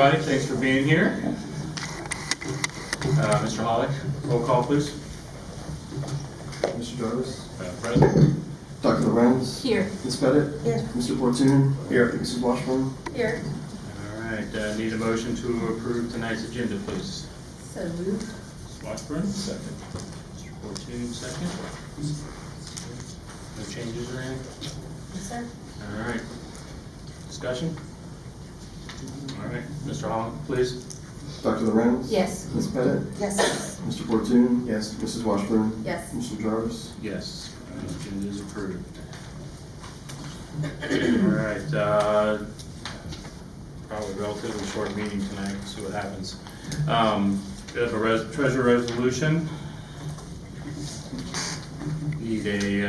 everybody. Thanks for being here. Mr. Hollick, roll call, please. Mr. Jarvis. Present. Dr. Lorenz. Here. Ms. Pettit. Here. Mr. Fortune. Here. Mrs. Washburn. Here. All right, need a motion to approve tonight's agenda, please. So moved. Ms. Washburn? Second. Mr. Fortune, second. No changes or anything? Yes, sir. All right. Discussion? All right, Mr. Hollick, please. Dr. Lorenz. Yes. Ms. Pettit. Yes. Mr. Fortune. Yes. Mrs. Washburn. Yes. Mr. Jarvis. Yes, agenda is approved. All right, probably relatively short meeting tonight, we'll see what happens. We have a treasurer resolution. Need a,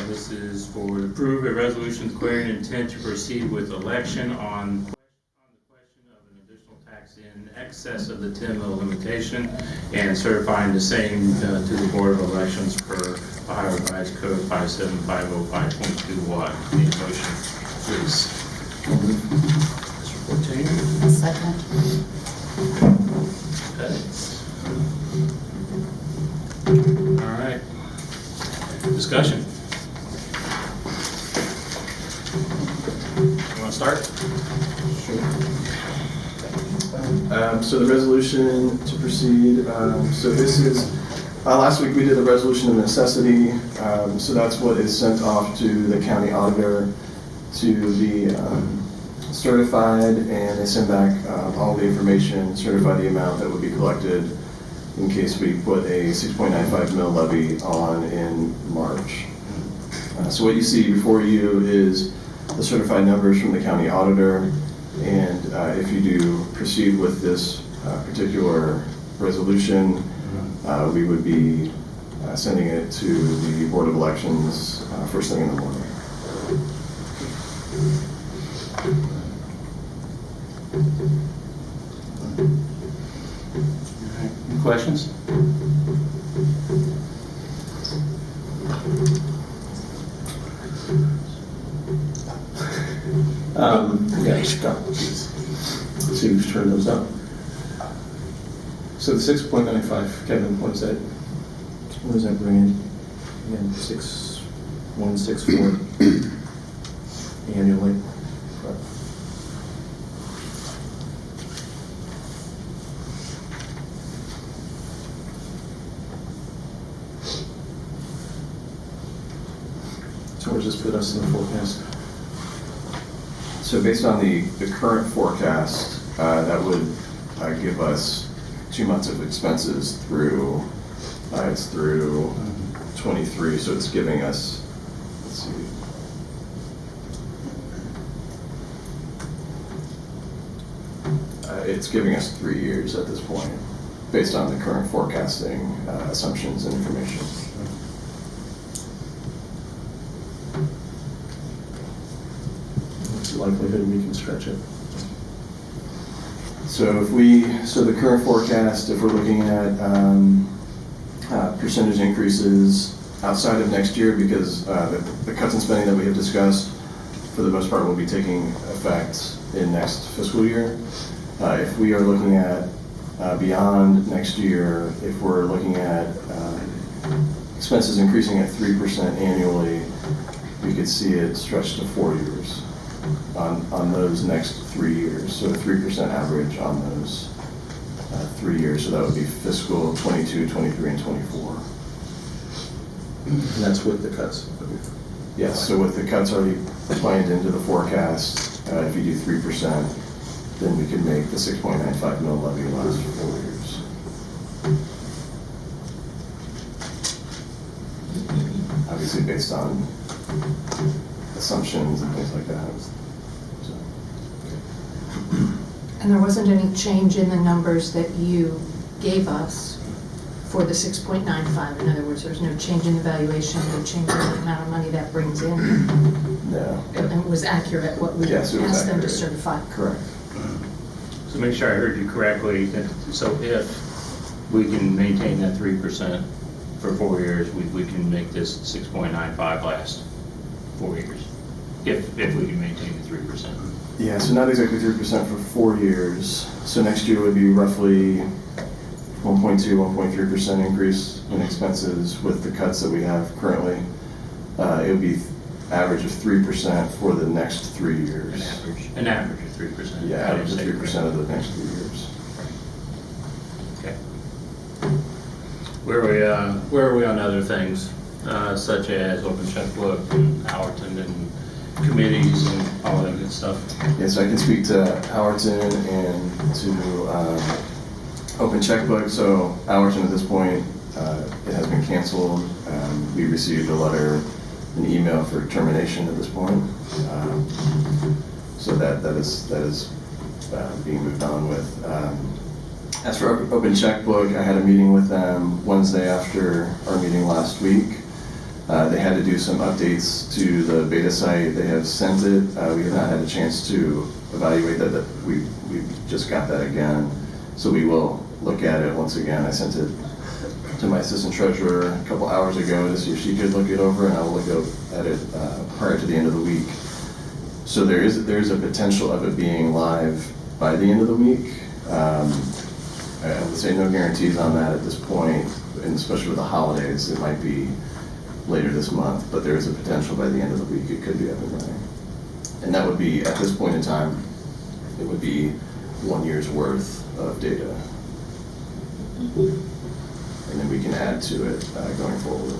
this is for to approve a resolution declaring intent to proceed with election on the question of an additional tax in excess of the 10 mil limitation and certifying the same to the Board of Elections per Ohio Revised Code 57505.21. Need a motion, please. Mr. Fortune? Second. Okay. All right. Discussion. You want to start? Sure. So the resolution to proceed, so this is, last week we did the resolution of necessity, so that's what is sent off to the county auditor to be certified, and they send back all the information, certify the amount that would be collected in case we put a 6.95 mil levy on in March. So what you see before you is the certified numbers from the county auditor, and if you do proceed with this particular resolution, we would be sending it to the Board of Elections first thing in the morning. Any questions? Yeah, Scott, please. Let's see who's turned those up. So the 6.95, Kevin, what does that bring in? Again, 6,164 annually. So where does this put us in the forecast? So based on the current forecast, that would give us 2 months of expenses through, it's through 23, so it's giving us, let's see. It's giving us 3 years at this point, based on the current forecasting assumptions and information. What's the likelihood we can stretch it? So so the current forecast, if we're looking at percentage increases outside of next year, because the cuts in spending that we have discussed, for the most part, will be taking effect in next fiscal year. If we are looking at beyond next year, if we're looking at expenses increasing at 3% annually, we could see it stretch to 4 years on those next 3 years. So a 3% average on those 3 years. So that would be fiscal 22, 23, and 24. And that's with the cuts. Yes, so with the cuts already planned into the forecast, if you do 3%, then we can make the 6.95 mil levy last for 4 years. Obviously based on assumptions and things like that. So. And there wasn't any change in the numbers that you gave us for the 6.95. In other words, there's no change in the valuation, no change in the amount of money that brings in. No. And it was accurate what we Yes, it was asked them to accurate. certify. Correct. So make sure I heard you correctly. So if we can maintain that 3% for 4 years, we can make this 6.95 last 4 years. if we can maintain the 3%. Yeah, so not exactly 3% for 4 years. So next year would be roughly 1.2, 1.3% increase in expenses with the cuts that we have currently. It would be average of 3% for the next 3 years. An average of 3%. Yeah, average of 3% of the next 3 years. Okay. Where are we on other things, such as open checkbook and Howerton and committees and all that good stuff? Yeah, so I can speak to Howerton and to open checkbook. So Howerton at this point, it has been canceled. We received a letter, an email for termination at this point. So that is being moved on with. As for open checkbook, I had a meeting with them Wednesday after our meeting last week. They had to do some updates to the beta site. They have sent it. We have not had a chance to evaluate that. We just got that again. So we will look at it once again. I sent it to my assistant treasurer a couple hours ago to see if she could look it over, and I will look at it prior to the end of the week. So there is a potential of it being live by the end of the week. I would say no guarantees on that at this point, and especially with the holidays, it might be later this month, but there is a potential by the end of the week it could be up and running. And that would be, at this point in time, it would be 1 year's worth of data. And then we can add to it going forward.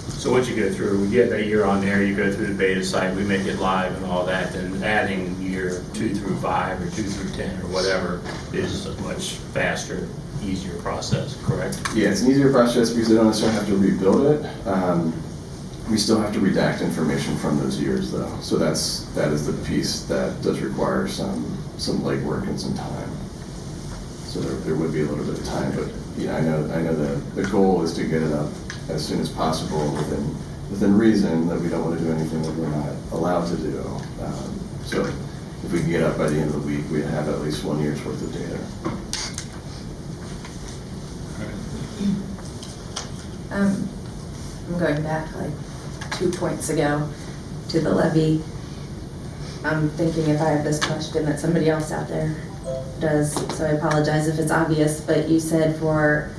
So once you go through, we get that year on there, you go through the beta site, we make it live and all that, then adding year 2 through 5 or 2 through 10 or whatever is a much faster, easier process, correct? Yeah, it's an easier process because they don't necessarily have to rebuild it. We still have to redact information from those years though. So that is the piece that does require some legwork and some time. So there would be a little bit of time, but I know the goal is to get it up as soon as possible within reason, that we don't want to do anything that we're not allowed to do. So if we can get up by the end of the week, we'd have at least 1 year's worth of data. I'm going back like 2 points ago to the levy. I'm thinking if I have this question that somebody else out there does, so I apologize if it's obvious, but you said for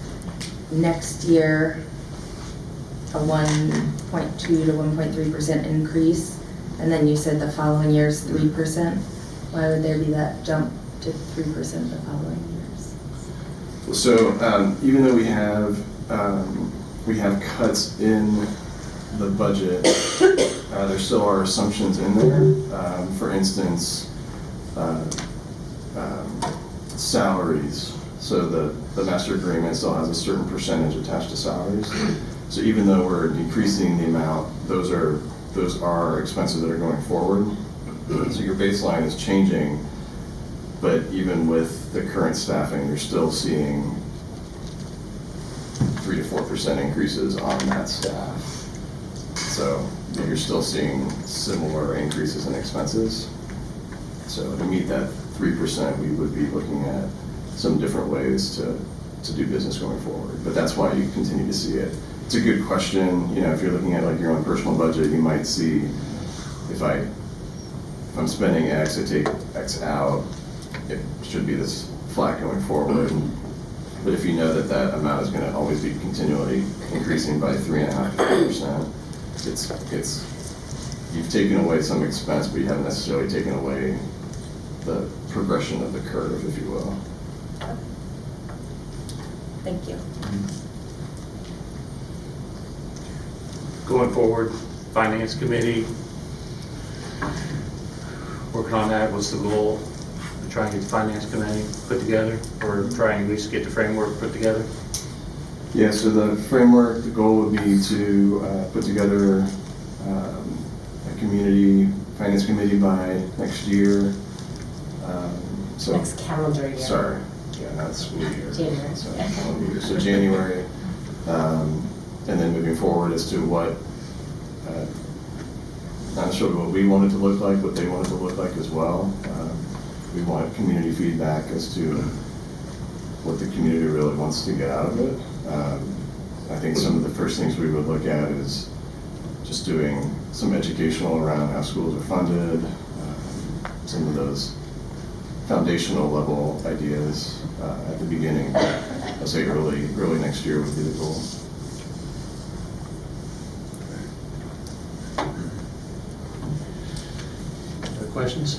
next year a 1.2 to 1.3% increase, and then you said the following year's 3%. Why would there be that jump to 3% the following years? So even though we have cuts in the budget, there still are assumptions in there. For instance, salaries. So the master agreement still has a certain percentage attached to salaries. So even though we're decreasing the amount, those are expenses that are going forward. So your baseline is changing, but even with the current staffing, you're still seeing 3 to 4% increases on that staff. So you're still seeing similar increases in expenses. So to meet that 3%, we would be looking at some different ways to do business going forward. But that's why you continue to see it. It's a good question. If you're looking at like your own personal budget, you might see if I'm spending X, I take X out, it should be this flat going forward. But if you know that amount is going to always be continually increasing by 3.5 to 4%, you've taken away some expense, but you haven't necessarily taken away the progression of the curve, if you will. Thank you. Going forward, Finance Committee, working on that, what's the goal? Try and get the Finance Committee put together, or try and at least get the framework put together? Yeah, so the framework, the goal would be to put together a finance committee by next year. Next calendar year. Sorry, yeah, that's school year. January. So, calendar year. So January, and then moving forward as to what, not necessarily what we want it to look like, what they want it to look like as well. We want community feedback as to what the community really wants to get out of it. I think some of the first things we would look at is just doing some educational around how schools are funded, some of those foundational level ideas at the beginning. I'll say early next year would be the goal. Other questions?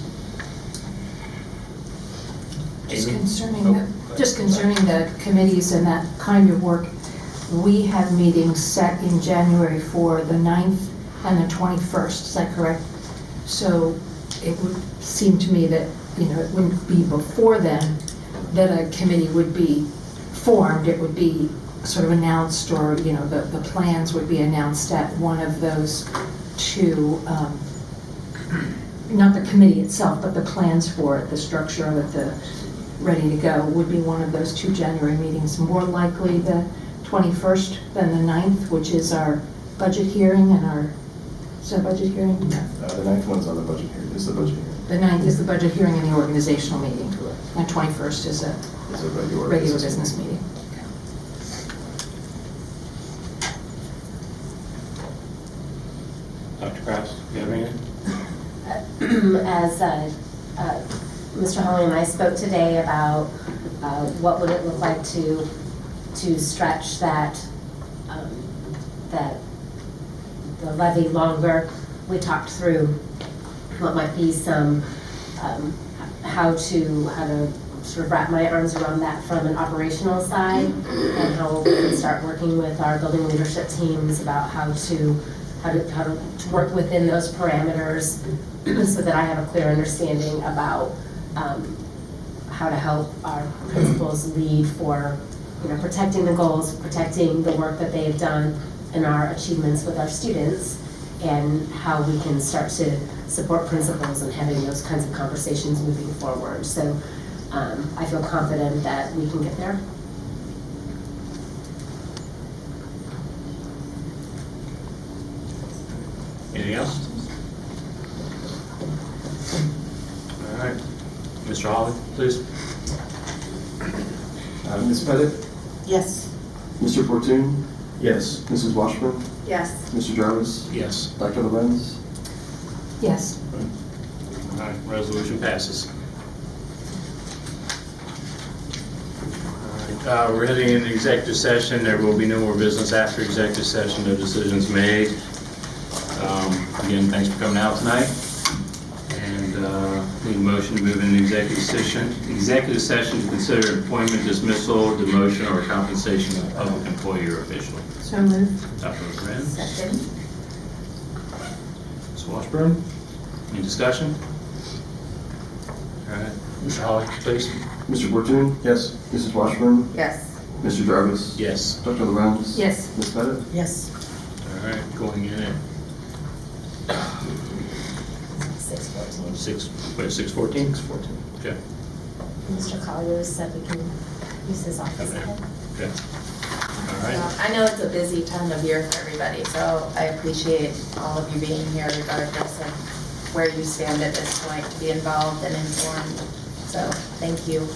Just Amy? concerning, Oh, the, go ahead. just concerning the committees and that kind of work, we have meetings set in January for the 9th and the 21st, is that correct? So it would seem to me that, you know, it wouldn't be before then that a committee would be formed. It would be sort of announced, or, you know, the plans would be announced at one of those two, not the committee itself, but the plans for it, the structure of it, the ready to go, would be one of those two January meetings. More likely the 21st than the 9th, which is our budget hearing and our, is that a budget hearing? No. The 9th one's on the budget here. Is the budget hearing? The 9th is the budget hearing and the organizational meeting. Correct. And 21st is a It's a regular business meeting. Dr. Kraus, do you have anything? As Mr. Holly and I spoke today about what would it look like to stretch that the levy longer, we talked through what might be some how to sort of wrap my arms around that from an operational side, and how we can start working with our building leadership teams about how to work within those parameters so that I have a clear understanding about how to help our principals lead for, you know, protecting the goals, protecting the work that they have done and our achievements with our students, and how we can start to support principals in having those kinds of conversations moving forward. So I feel confident that we can get there. Anything else? All right. Mr. Holly, please. Ms. Pettit? Yes. Mr. Fortune? Yes. Mrs. Washburn? Yes. Mr. Jarvis? Yes. Dr. Lorenz? Yes. All right, resolution passes. All right, we're heading into executive session. There will be no more business after executive session, no decisions made. Again, thanks for coming out tonight. And need a motion to move into executive session. Executive session to consider employment, dismissal, demotion, or compensation of public employee or official. So moved. Dr. Lorenz? Second. Ms. Washburn? Any discussion? All right, Mr. Holly, please. Mr. Fortune? Yes. Mrs. Washburn? Yes. Mr. Jarvis? Yes. Dr. Lorenz? Yes. Ms. Pettit? Yes. All right, going in at 6:14. 6:14? 6:14. Okay, Mr. Collier said we can use his office Okay. ahead. okay. All right. I know it's a busy time of year for everybody, so I appreciate all of you being here regardless of where you stand at this point, to be involved and informed. So, thank you.